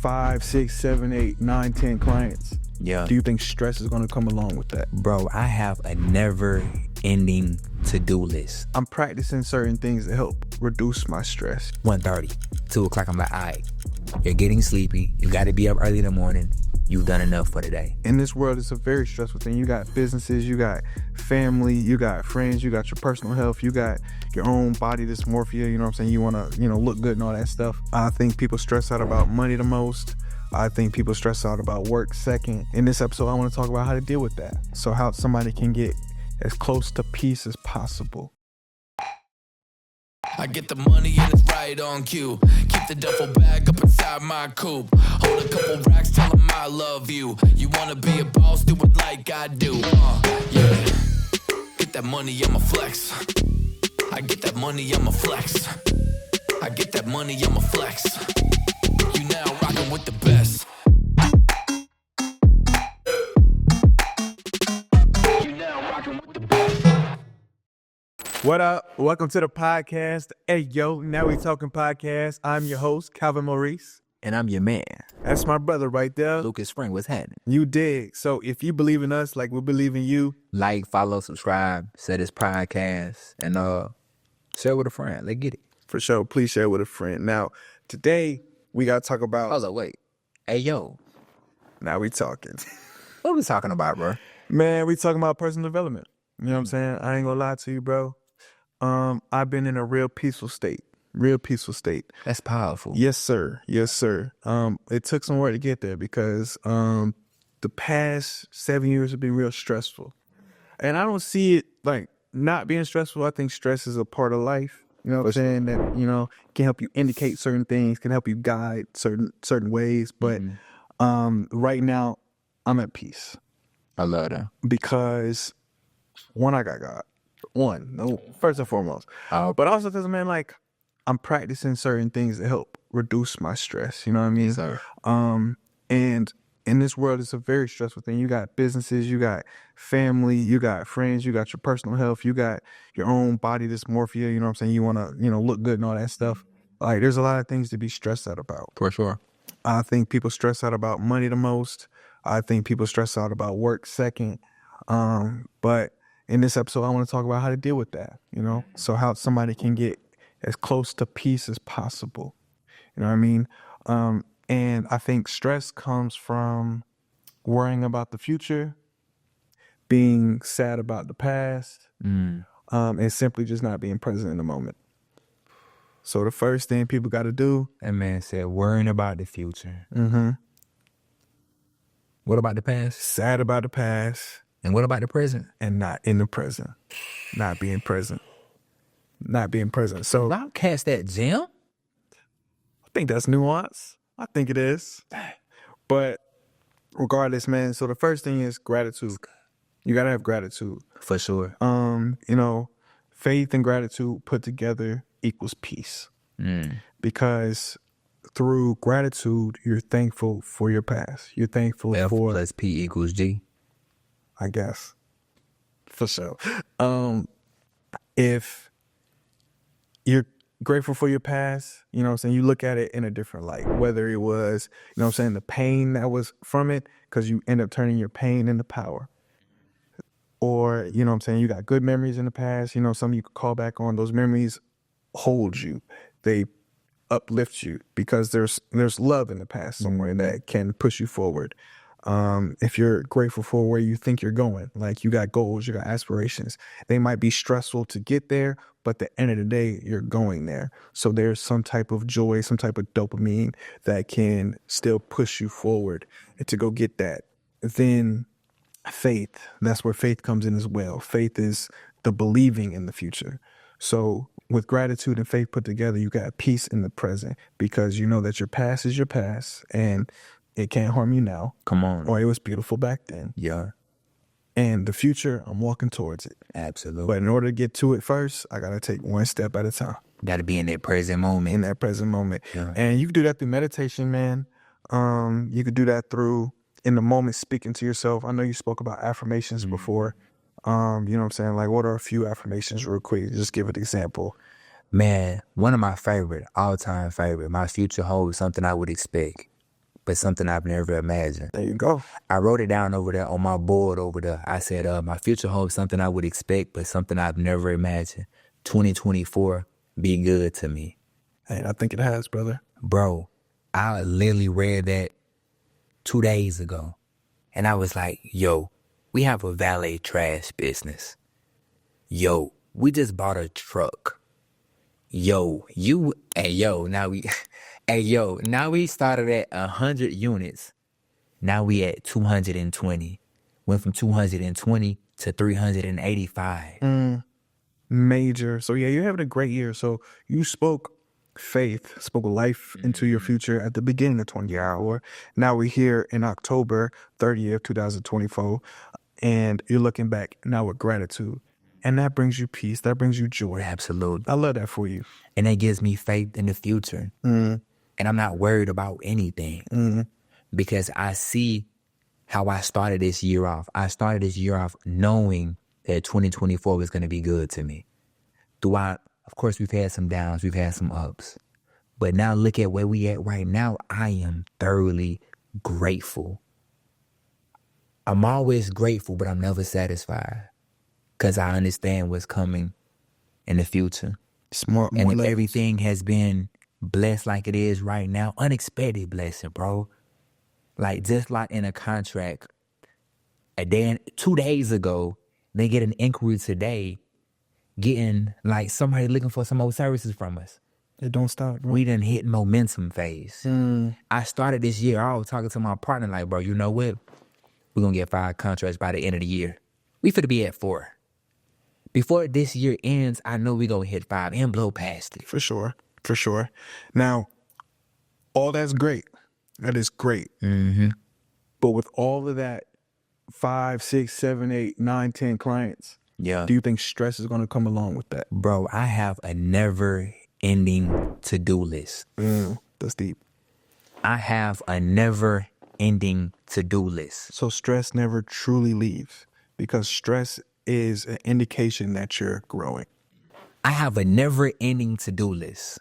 5, 6, 7, 8, 9, 10 clients. Yeah. Do you think stress is going to come along with that? Bro, I have a never-ending to-do list. I'm practicing certain things to help reduce my stress. 1:30, 2 o'clock, I'm like, all right, you're getting sleepy. You got to be up early in the morning. You've done enough for the day. In this world, it's a very stressful thing. You got businesses, you got family, you got friends, you got your personal health, you got your own body dysmorphia, you know what I'm saying? You want to, look good and all that stuff. I think people stress out about money the most. I think people stress out about work second. In this episode, I want to talk about how to deal with that. So how somebody can get as close to peace as possible. I get the money and it's right on cue. Keep the duffel bag up inside my coupe. Hold a couple racks, tell them I love you. You wanna be a boss, do it like I do. Yeah. Get that money, I'ma flex. I get that money, I'ma flex. I get that money, I'ma flex. You now rockin' with the best. You now rockin' with the best. What up? Welcome to the podcast. Hey, yo, Now We Talking podcast. I'm your host, Calvin Maurice. And I'm your man, That's my brother right there. Lucas Frink. What's happening? You dig. So if you believe in us like we believe in you, Like, follow, subscribe, share this podcast, and share with a friend. Let's get it. for sure, please share with a friend. Now, today, we got to talk about... Hold up, wait. Hey, yo. Now We Talking. What we talking about, bro? Man, we talking about personal development. You know what I'm saying? I ain't gonna lie to you, bro. I've been in a real peaceful state. That's powerful. Yes, sir. It took some work to get there because the past 7 years have been real stressful. And I don't see it like not being stressful. I think stress is a part of life. You know what I'm saying? That, can help you indicate certain things, can help you guide certain ways. But right now, I'm at peace. I love that. Because one, I got God. First and foremost. But also, because, man, like, I'm practicing certain things to help reduce my stress. You know what I mean? Yes, sir. And in this world, it's a very stressful thing. You got businesses, you got family, you got friends, you got your personal health, you got your own body dysmorphia. You know what I'm saying? You want to, look good and all that stuff. Like, there's a lot of things to be stressed out about. For sure. I think people stress out about money the most. I think people stress out about work second. But in this episode, I want to talk about how to deal with that, so how somebody can get as close to peace as possible. You know what I mean? And I think stress comes from worrying about the future, being sad about the past, and simply just not being present in the moment. So the first thing people got to do... That man said worrying about the future. Mm-hmm. What about the past? Sad about the past. And what about the present? And not in the present. Not being present. So I'll catch that gem. I think that's nuance. I think it is. But regardless, man, so the first thing is gratitude. You got to have gratitude. For sure. Faith and gratitude put together equals peace. Because through gratitude, you're thankful for your past. You're thankful F for... plus P equals G. I guess. For sure. If you're grateful for your past, you know what I'm saying, you look at it in a different light. Whether it was, the pain that was from it, because you end up turning your pain into power. Or, you got good memories in the past, some you could call back on. Those memories hold you. They uplift you because there's love in the past somewhere that can push you forward. If you're grateful for where you think you're going, like you got goals, you got aspirations, they might be stressful to get there, but at the end of the day, you're going there. So there's some type of joy, some type of dopamine that can still push you forward to go get that. Then faith, that's where faith comes in as well. Faith is the believing in the future. So with gratitude and faith put together, you got peace in the present because you know that your past is your past and it can't harm you now. Come on. Or it was beautiful back then. Yeah. And the future, I'm walking towards it. Absolutely. But in order to get to it first, I got to take one step at a time. Got to be in that present moment. Yeah. And you can do that through meditation, man. You could do that through, in the moment, speaking to yourself. I know you spoke about affirmations before. You know what I'm saying? Like, what are a few affirmations real quick? Just give an example. Man, one of my favorite, all-time favorite, my future holds something I would expect. but something I've never imagined. There you go. I wrote it down over there on my board over there. I said, my future home, something I would expect, but something I've never imagined. 2024, be good to me. And I think it has, brother. Bro, I literally read that 2 days ago. And I was like, yo, we have a valet trash business. Yo, we just bought a truck. Now we started at 100 units. Now we at 220. Went from 220 to 385. Major. So yeah, you're having a great year. So you spoke faith, spoke life into your future at the beginning of 2024. Now we're here in October 30th, 2024, and you're looking back now with gratitude. And that brings you peace. That brings you joy. Absolutely. I love that for you. And that gives me faith in the future. And I'm not worried about anything because I see how I started this year off. I started this year off knowing that 2024 was going to be good to me. Throughout, of course, we've had some downs, we've had some ups. But now look at where we at right now. I am thoroughly grateful. I'm always grateful, but I'm never satisfied because I understand what's coming in the future. Smart. And if everything has been blessed like it is right now, unexpected blessing, bro. Like just like in a contract, 2 days ago, they get an inquiry today, getting like somebody looking for some more services from us. It don't stop, bro. We done hit momentum phase. I started this year, I was talking to my partner like, bro, you know what? We're going to get 5 contracts by the end of the year. We finna be at 4. Before this year ends, I know we going to hit 5 and blow past it. For sure. For sure. Now, all that's great. That is great. But with all of that, 5, 6, 7, 8, 9, 10 clients, Yeah. do you think stress is going to come along with that? Bro, I have a never-ending to-do list. That's deep. I have a never-ending to-do list. So stress never truly leaves because stress is an indication that you're growing. I have a never-ending to-do list.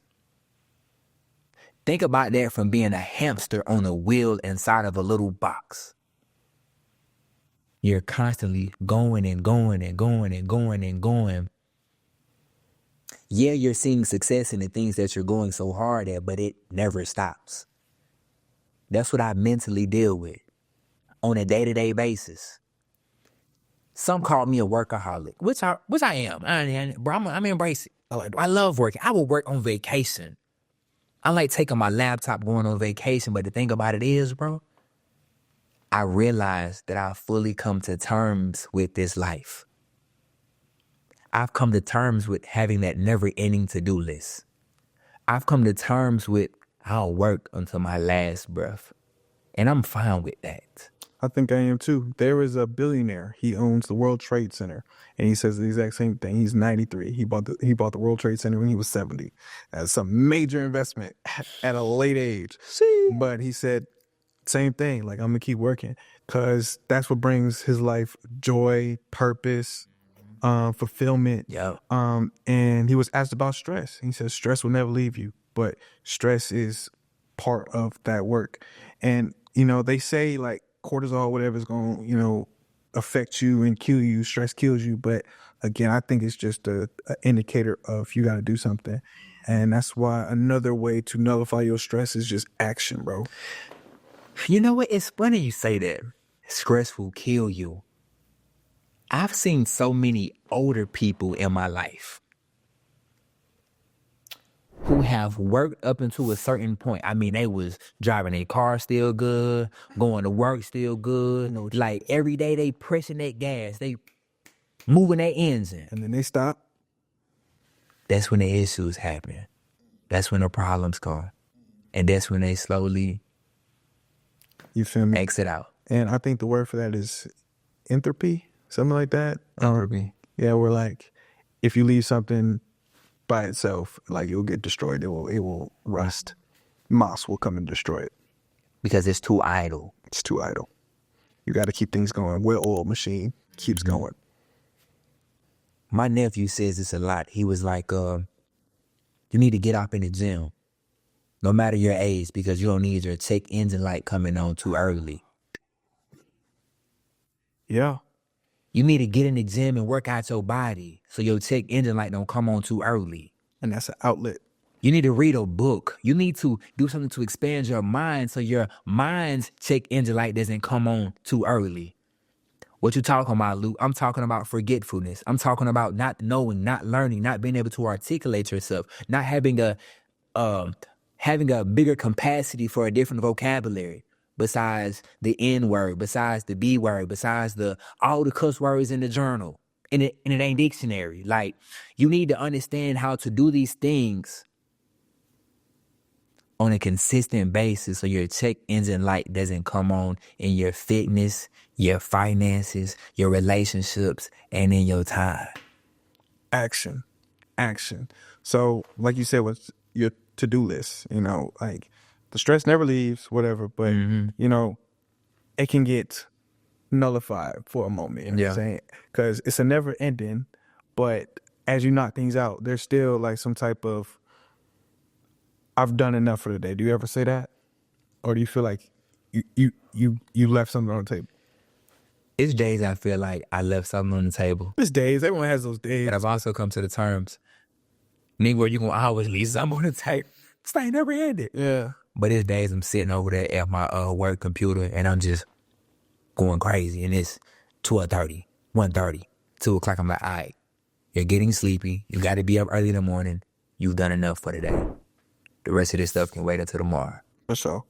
Think about that from being a hamster on a wheel inside of a little box. You're constantly going and going and going and going and going. Yeah, you're seeing success in the things that you're going so hard at, but it never stops. That's what I mentally deal with on a day-to-day basis. Some call me a workaholic, which I am. Bro, I'm embracing. I love working. I will work on vacation. I like taking my laptop, going on vacation, but the thing about it is, bro, I realized that I fully come to terms with this life. I've come to terms with having that never-ending to-do list. I've come to terms with I'll work until my last breath, and I'm fine with that. I think I am too. There is a billionaire. He owns the World Trade Center, and he says the exact same thing. He's 93. He bought the World Trade Center when he was 70. That's some major investment at a late age. But he said same thing. Like, I'm gonna keep working because that's what brings his life joy, purpose, fulfillment. Yep. And he was asked about stress. He says stress will never leave you, but stress is part of that work. And they say like cortisol, whatever, is going to affect you and kill you. Stress kills you. But again, I think it's just a indicator of you got to do something. And that's why another way to nullify your stress is just action, bro. You know what? It's funny you say that. Stress will kill you. I've seen so many older people in my life who have worked up until a certain point. I mean, they was driving their car still good, going to work still good. Like every day they pressing that gas, they moving their engine. And then they stop. That's when the issues happen. That's when the problems come. And that's when they slowly, you feel me, exit out. And I think the word for that is entropy, something like that. Entropy. Yeah, we're like, if you leave something by itself, like, it'll get destroyed. It will rust. Moss will come and destroy it. Because it's too idle. It's too idle. You got to keep things going. Well-oiled machine keeps going. My nephew says this a lot. He was like, you need to get up in the gym. no matter your age, because you don't need your check engine light coming on too early. Yeah. You need to get in the gym and work out your body so your check engine light don't come on too early. And that's an outlet. You need to read a book. You need to do something to expand your mind so your mind's check engine light doesn't come on too early. What you talking about, Luke? I'm talking about forgetfulness. I'm talking about not knowing, not learning, not being able to articulate yourself, not having a bigger capacity for a different vocabulary besides the N word, besides the B word, besides all the cuss words in the journal. And it ain't dictionary. Like, you need to understand how to do these things on a consistent basis so your check engine light doesn't come on in your fitness, your finances, your relationships, and in your time. Action. So, like you said, what's your to-do list? Like the stress never leaves, whatever, but it can get nullified for a moment. You know what I'm saying? Because it's a never ending, but as you knock things out, there's still like some type of I've done enough for the day. Do you ever say that? Or do you feel like you left something on the table? It's days I feel like I left something on the table. It's days. Everyone has those days. But I've also come to the terms, nigga, you gonna always leave something on the table. This ain't never ended. Yeah. But it's days I'm sitting over there at my work computer and I'm just going crazy. And it's 12:30, 1:30, 2 o'clock. I'm like, all right, you're getting sleepy. You got to be up early in the morning. You've done enough for the day. The rest of this stuff can wait until tomorrow. For sure.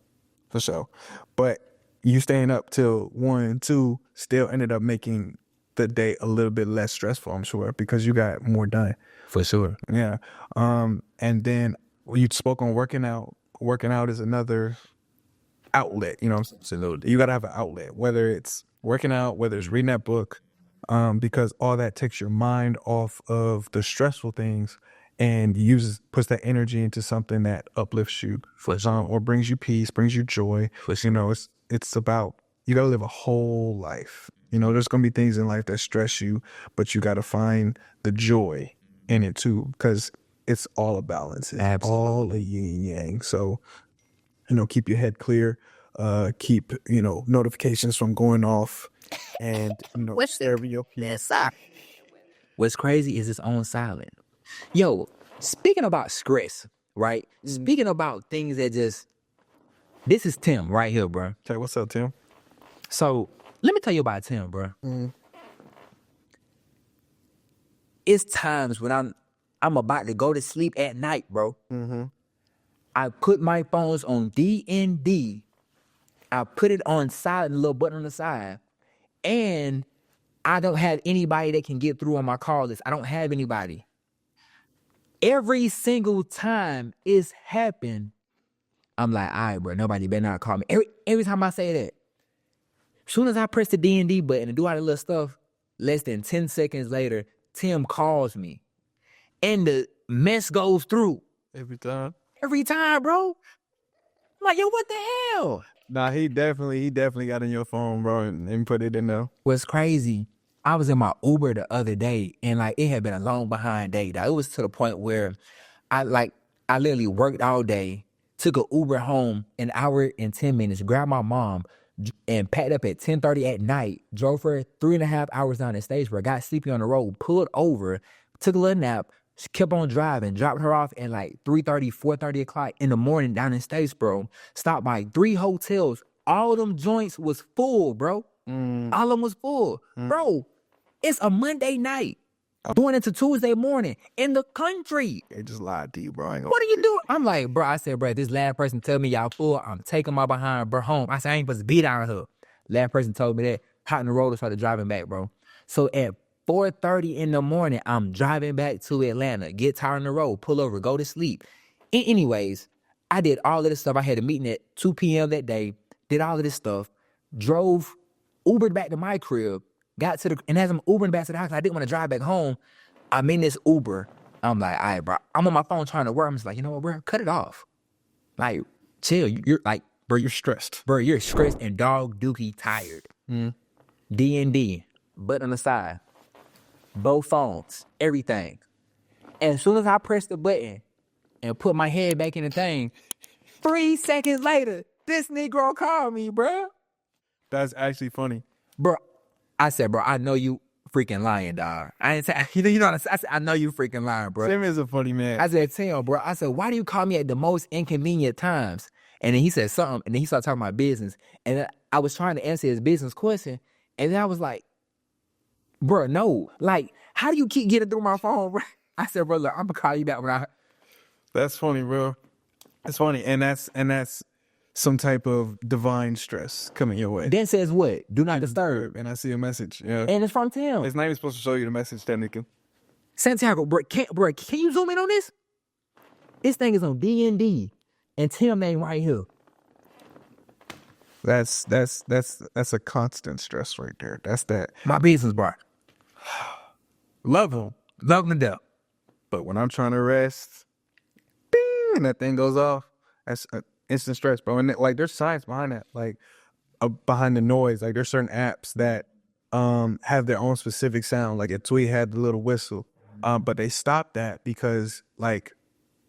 But you staying up till 1, 2 still ended up making the day a little bit less stressful, I'm sure, because you got more done. For sure. Yeah. And then you spoke on working out. Working out is another outlet, Absolutely. You got to have an outlet, whether it's working out, whether it's reading that book, because all that takes your mind off of the stressful things and puts that energy into something that uplifts you, or brings you peace, brings you joy. It's about, you got to live a whole life. There's going to be things in life that stress you, but you got to find the joy in it too, because it's all a balance. It's all a yin and yang. So, keep your head clear, keep, notifications from going off, and, stereo. What's crazy is it's on silent. Yo, speaking about stress, right? Speaking about things that this is Tim right here, bro. Okay, what's up, Tim? So, let me tell you about Tim, bro. It's times when I'm about to go to sleep at night, bro. I put my phones on DND. I put it on silent, little button on the side. And I don't have anybody that can get through on my call list. I don't have anybody. Every single time it's happened, I'm like, all right, bro, nobody better not call me. Every time I say that, as soon as I press the D&D button and do all that little stuff, less than 10 seconds later, Tim calls me. And the mess goes through. Every time? Every time, bro. I'm like, yo, what the hell? Nah, he definitely got in your phone, bro, and put it in there. What's crazy, I was in my Uber the other day, and like it had been a long behind day. It was to the point where I literally worked all day, took an Uber home an hour and 10 minutes, grabbed my mom, and packed up at 10:30 at night, drove her 3.5 hours down the stage where I got sleepy on the road, pulled over, took a little nap, kept on driving, dropped her off at like 3:30, 4:30 o'clock in the morning down in Statesboro, stopped by 3 hotels. All of them joints was full, bro. All of them was full. Bro, it's a Monday night, going into Tuesday morning in the country. They just lied to you, bro. What are you doing? I'm like, bro, I said, bro, this last person tell me y'all full, I'm taking my behind, bro, home. I said, I ain't supposed to be down here. Last person told me that, hot in the road and started driving back, bro. So at 4:30 in the morning, I'm driving back to Atlanta, get tired on the road, pull over, go to sleep. Anyways, I did all of this stuff. I had a meeting at 2 p.m. that day, did all of this stuff, Ubered back to my crib, and as I'm Ubering back to the house, I didn't want to drive back home. I'm in this Uber. I'm like, all right, bro. I'm on my phone trying to work. I'm just like, you know what, bro? Cut it off. Like, chill. You're like, Bro, you're stressed. Bro, you're stressed and dog dookie tired. D&D, button on the side, both phones, everything. And as soon as I press the button and put my head back in the thing, 3 seconds later, this Negro called me, bro. That's actually funny. Bro, I said, bro, I know you freaking lying, dog. I ain't say, you know what I said, I know you freaking lying, bro. Tim is a funny man. I said, Tim, bro, I said, why do you call me at the most inconvenient times? And then he said something, and then he started talking about business. And then I was trying to answer his business question, and then I was like, bro, no. Like, how do you keep getting through my phone, bro? I said, bro, look, I'm going to call you back when I... That's funny, bro. It's funny, and that's some type of divine stress coming your way. Then says what? Do not disturb. And I see a message. Yeah. And it's from Tim. It's not even supposed to show you the message, technically. Santiago, bro, can you zoom in on this? This thing is on D&D, and Tim name right here. That's a constant stress right there. That's that. My business, bro. Love him. Love him to death. But when I'm trying to rest, bing, and that thing goes off, that's instant stress, bro. And like, there's science behind that, like behind the noise. Like, there's certain apps that have their own specific sound. Like, a Tweet had the little whistle, but they stopped that because, like,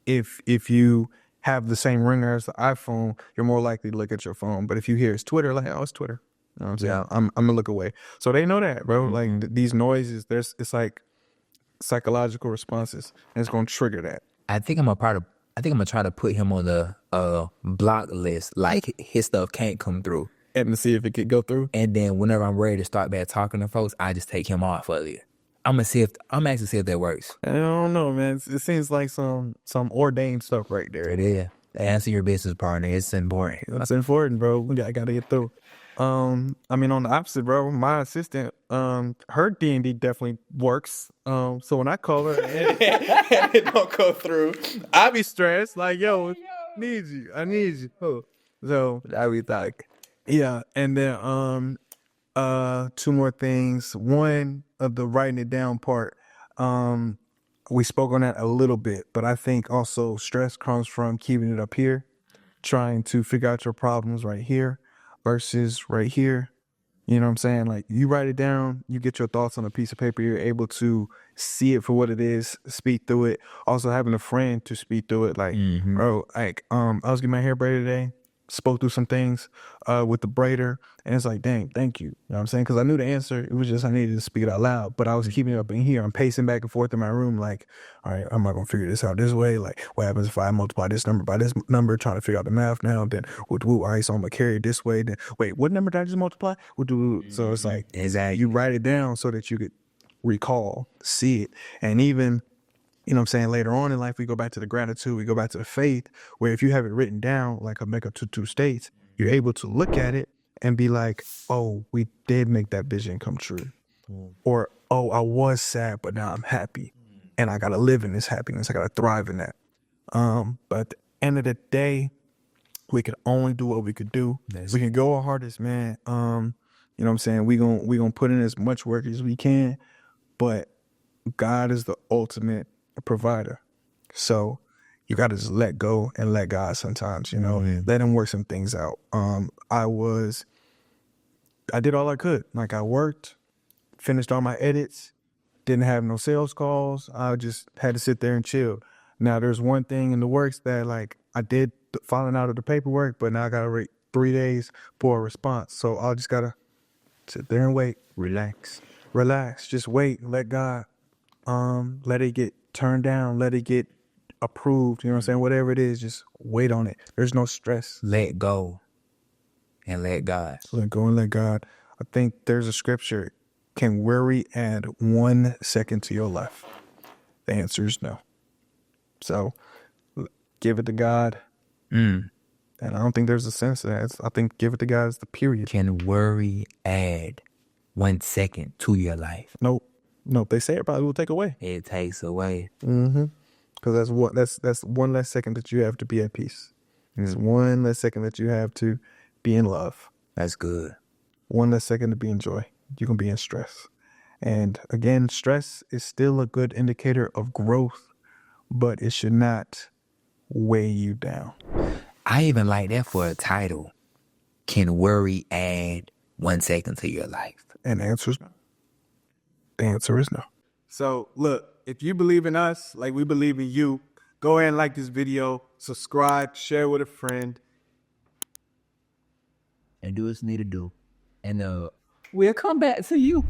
if you have the same ringer as the iPhone, you're more likely to look at your phone. But if you hear it's Twitter, like, oh, it's Twitter. You know what I'm saying? Yeah. I'm gonna look away. So they know that, bro. Like, these noises, it's like psychological responses, and it's gonna trigger that. I think I'm gonna try to put him on the block list. Like, his stuff can't come through. And to see if it could go through. And then whenever I'm ready to start back talking to folks, I just take him off of it. I'm actually see if that works. I don't know, man. It seems like some ordained stuff right there. It is. Answer your business partner. It's important. That's important, bro. I gotta get through. I mean, on the opposite, bro, my assistant, her D&D definitely works. So when I call her and it don't go through, I be stressed. Like, yo, I need you. Oh. So I be like, yeah, and then two more things. One of the writing it down part, we spoke on that a little bit, but I think also stress comes from keeping it up here, trying to figure out your problems right here versus right here. You know what I'm saying? Like, you write it down, you get your thoughts on a piece of paper, you're able to see it for what it is, speak through it. Also having a friend to speak through it. Like, bro, like, I was getting my hair braided today, spoke through some things with the braider, and it's like, dang, thank you. You know what I'm saying? Because I knew the answer. It was just I needed to speak it out loud. But I was keeping it up in here. I'm pacing back and forth in my room like, all right, I'm not going to figure this out this way. Like, what happens if I multiply this number by this number, trying to figure out the math now? Then, all right, so I'm going to carry it this way. Then, wait, what number did I just multiply? So it's like, exactly. You write it down so that you could recall, see it. And even, you know what I'm saying, later on in life, we go back to the gratitude, we go back to the faith, where if you have it written down, like Omega 22 states, you're able to look at it and be like, oh, we did make that vision come true. Or, oh, I was sad, but now I'm happy. And I got to live in this happiness. I got to thrive in that. But at the end of the day, we could only do what we could do. We can go our hardest, man. You know what I'm saying? We gonna put in as much work as we can, but God is the ultimate provider. So you got to just let go and let God sometimes, you know, let him work some things out. I did all I could. Like, I worked, finished all my edits, didn't have no sales calls. I just had to sit there and chill. Now, there's one thing in the works that, like, I did filing out of the paperwork, but now I got to wait 3 days for a response. So I just got to sit there and wait. Relax. Just wait. Let God, let it get turned down. Let it get approved. You know what I'm saying? Whatever it is, just wait on it. There's no stress. Let go and let God. Let go and let God. I think there's a scripture. Can worry add 1 second to your life? The answer is no. So give it to God. And I don't think there's a sense of that. I think give it to God is the period. Can worry add 1 second to your life? Nope. They say it probably will take away. It takes away. Because that's one less second that you have to be at peace. It's one less second that you have to be in love. That's good. One less second to be in joy. You can be in stress. And again, stress is still a good indicator of growth, but it should not weigh you down. I even like that for a title. Can worry add 1 second to your life? And the answer is no. The answer is no. So look, if you believe in us like we believe in you, Go ahead and like this video, subscribe, share with a friend. And do what you need to do. And we'll come back to you.